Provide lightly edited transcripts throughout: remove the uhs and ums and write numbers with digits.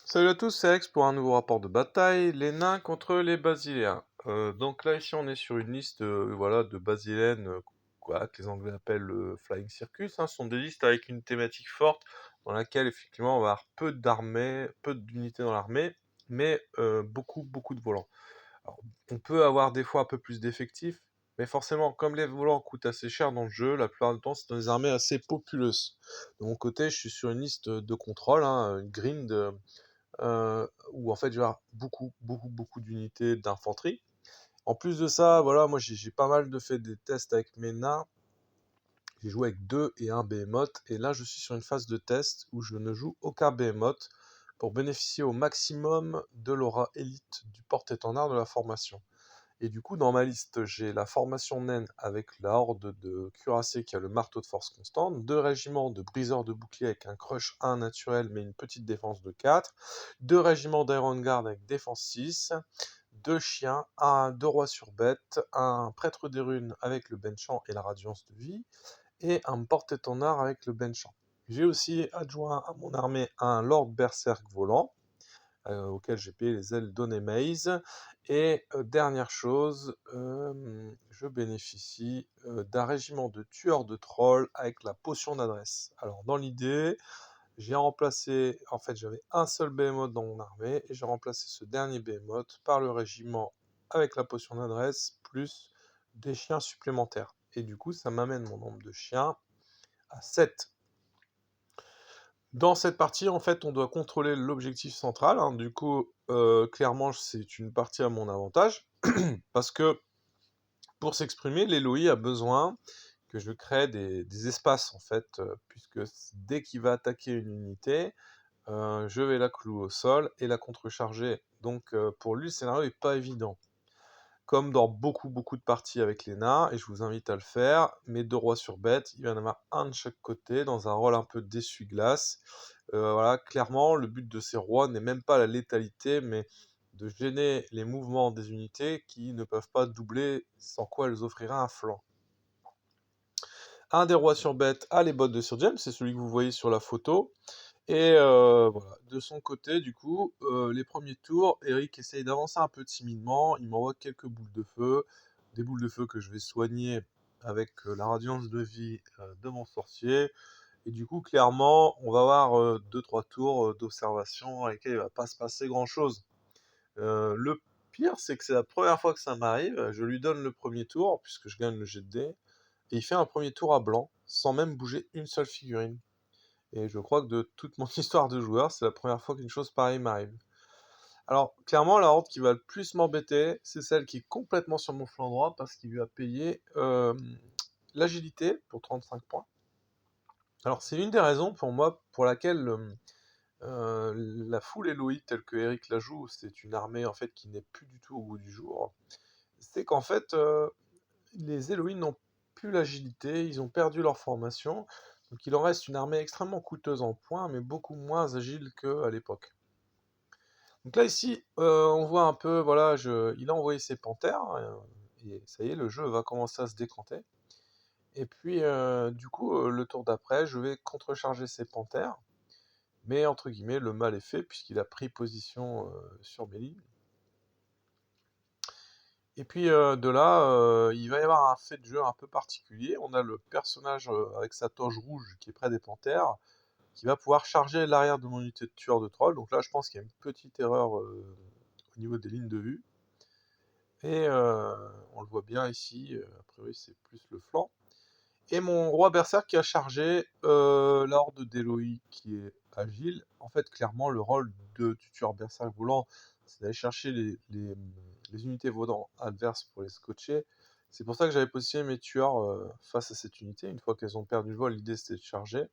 Salut à tous, c'est Alex pour un nouveau rapport de bataille, les nains contre les basiléens. Donc là ici on est sur une liste voilà, de basiléennes quoi, que les Anglais appellent Flying Circus, hein. Ce sont des listes avec une thématique forte dans laquelle effectivement on va avoir peu d'armées, peu d'unités dans l'armée, mais beaucoup de volants. Alors, on peut avoir des fois un peu plus d'effectifs, mais forcément comme les volants coûtent assez cher dans le jeu, la plupart du temps c'est dans des armées assez populeuses. De mon côté je suis sur une liste de contrôle, hein, une grind où en fait je vais avoir beaucoup d'unités d'infanterie. En plus de ça, voilà, moi j'ai pas mal de fait des tests avec mes nains. J'ai joué avec 2 et un Behemoth, et là je suis sur une phase de test où je ne joue aucun Behemoth pour bénéficier au maximum de l'aura élite du porte-étendard de la formation. Et du coup, dans ma liste, j'ai la formation naine avec la horde de cuirassés qui a le marteau de force constante, 2 régiments de briseurs de bouclier avec un crush 1 naturel mais une petite défense de 4, 2 régiments d'Iron Guard avec défense 6, 2 chiens, 2 rois sur bête, un prêtre des runes avec le benchant et la radiance de vie, et un porte-étendard avec le benchant. J'ai aussi adjoint à mon armée un Lord Berserk volant, auquel j'ai payé les ailes d'Onemaze. Et dernière chose, je bénéficie d'un régiment de tueurs de trolls avec la potion d'adresse. Alors dans l'idée, j'ai remplacé, en fait j'avais un seul Behemoth dans mon armée, et j'ai remplacé ce dernier Behemoth par le régiment avec la potion d'adresse, plus des chiens supplémentaires. Et du coup, ça m'amène mon nombre de chiens à 7. Dans cette partie, en fait, on doit contrôler l'objectif central, hein. Du coup, clairement, c'est une partie à mon avantage, parce que pour s'exprimer, l'Eloi a besoin que je crée des espaces, en fait, puisque dès qu'il va attaquer une unité, je vais la clouer au sol et la contrecharger. Donc, pour lui, le scénario est pas évident. Comme dans beaucoup de parties avec les nains, et je vous invite à le faire, mes 2 rois sur bête, il va y en avoir un de chaque côté, dans un rôle un peu d'essuie-glace. Voilà, clairement, le but de ces rois n'est même pas la létalité, mais de gêner les mouvements des unités qui ne peuvent pas doubler, sans quoi elles offriraient un flanc. Un des rois sur bête a les bottes de Sir James, c'est celui que vous voyez sur la photo. Et voilà, de son côté, du coup, les premiers tours, Eric essaye d'avancer un peu timidement, il m'envoie quelques boules de feu, des boules de feu que je vais soigner avec la radiance de vie de mon sorcier. Et du coup, clairement, on va avoir 2-3 tours d'observation avec lesquels il va pas se passer grand-chose. Le pire, c'est que c'est la première fois que ça m'arrive, je lui donne le premier tour, puisque je gagne le jet de dés, et il fait un premier tour à blanc, sans même bouger une seule figurine. Et je crois que de toute mon histoire de joueur, c'est la première fois qu'une chose pareille m'arrive. Alors, clairement, la horde qui va le plus m'embêter, c'est celle qui est complètement sur mon flanc droit, parce qu'il lui a payé l'agilité pour 35 points. Alors, c'est une des raisons pour moi pour laquelle la foule Eloï, telle que Eric la joue, c'est une armée en fait qui n'est plus du tout au goût du jour. C'est qu'en fait, les Eloï n'ont plus l'agilité, ils ont perdu leur formation, donc il en reste une armée extrêmement coûteuse en points, mais beaucoup moins agile qu'à l'époque. Donc là ici, on voit un peu, voilà, il a envoyé ses panthères, et ça y est, le jeu va commencer à se décanter. Et puis, du coup, le tour d'après, je vais contrecharger ses panthères, mais entre guillemets, le mal est fait, puisqu'il a pris position sur mes lignes. Et puis de là, il va y avoir un fait de jeu un peu particulier. On a le personnage avec sa toge rouge qui est près des panthères, qui va pouvoir charger l'arrière de mon unité de tueur de troll. Donc là, je pense qu'il y a une petite erreur au niveau des lignes de vue. Et on le voit bien ici, a priori c'est plus le flanc. Et mon roi berserk qui a chargé la horde d'Eloi qui est agile. En fait, clairement, le rôle du tueur berserk volant, c'est d'aller chercher les unités volant adverses pour les scotcher. C'est pour ça que j'avais positionné mes tueurs face à cette unité. Une fois qu'elles ont perdu le vol, l'idée c'était de charger.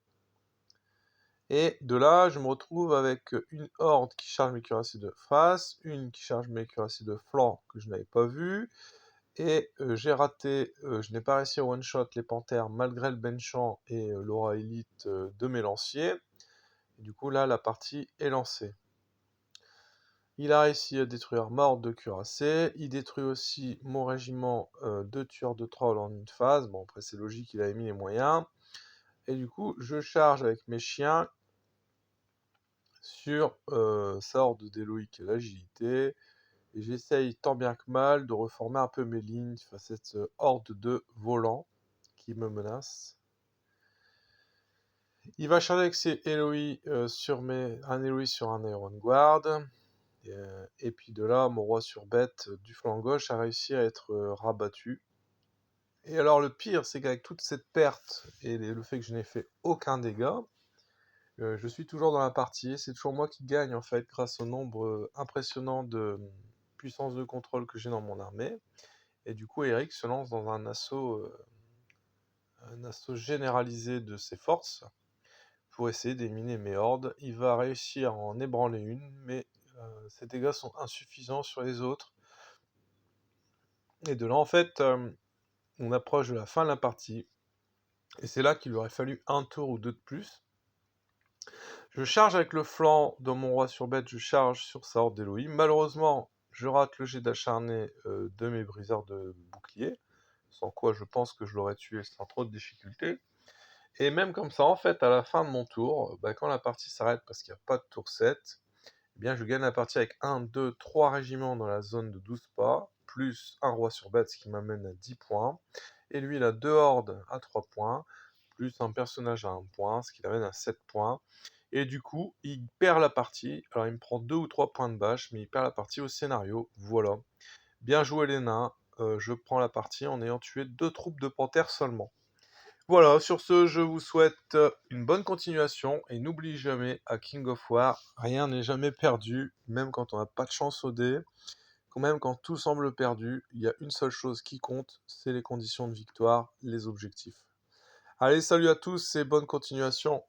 Et de là, je me retrouve avec une horde qui charge mes cuirassiers de face, une qui charge mes cuirassiers de flanc que je n'avais pas vu, et j'ai raté, je n'ai pas réussi à one-shot les panthères malgré le benchant et l'aura élite de mes lanciers. Et du coup là, la partie est lancée. Il a réussi à détruire ma horde de cuirassés, il détruit aussi mon régiment de tueurs de trolls en une phase. Bon, après c'est logique, il avait mis les moyens. Et du coup, je charge avec mes chiens sur sa horde d'Héloïque et l'agilité, et j'essaye tant bien que mal de reformer un peu mes lignes face à cette horde de volants qui me menace. Il va charger avec ses Eloi un Eloi sur un Iron Guard. Et puis de là, mon roi sur bête du flanc gauche a réussi à être rabattu. Et alors le pire, c'est qu'avec toute cette perte et le fait que je n'ai fait aucun dégât, je suis toujours dans la partie. C'est toujours moi qui gagne en fait grâce au nombre impressionnant de puissance de contrôle que j'ai dans mon armée. Et du coup, Eric se lance dans un assaut généralisé de ses forces pour essayer d'éliminer mes hordes. Il va réussir à en ébranler une, mais ses dégâts sont insuffisants sur les autres. Et de là, en fait, on approche de la fin de la partie. Et c'est là qu'il aurait fallu un tour ou deux de plus. Je charge avec le flanc de mon roi sur bête, je charge sur sa horde d'Elohim. Malheureusement, je rate le jet d'acharné de mes briseurs de bouclier, sans quoi je pense que je l'aurais tué sans trop de difficultés. Et même comme ça, en fait, à la fin de mon tour, quand la partie s'arrête parce qu'il n'y a pas de tour 7, eh bien, je gagne la partie avec 1, 2, 3 régiments dans la zone de 12 pas, plus un roi sur bête, ce qui m'amène à 10 points. Et lui, il a 2 hordes à 3 points, plus un personnage à 1 point, ce qui l'amène à 7 points. Et du coup, il perd la partie. Alors, il me prend 2 ou 3 points de bâche, mais il perd la partie au scénario. Voilà. Bien joué les nains. Je prends la partie en ayant tué 2 troupes de panthères seulement. Voilà, sur ce, je vous souhaite une bonne continuation et n'oublie jamais, à King of War, rien n'est jamais perdu, même quand on n'a pas de chance au dé, quand même quand tout semble perdu, il y a une seule chose qui compte, c'est les conditions de victoire, les objectifs. Allez, salut à tous et bonne continuation.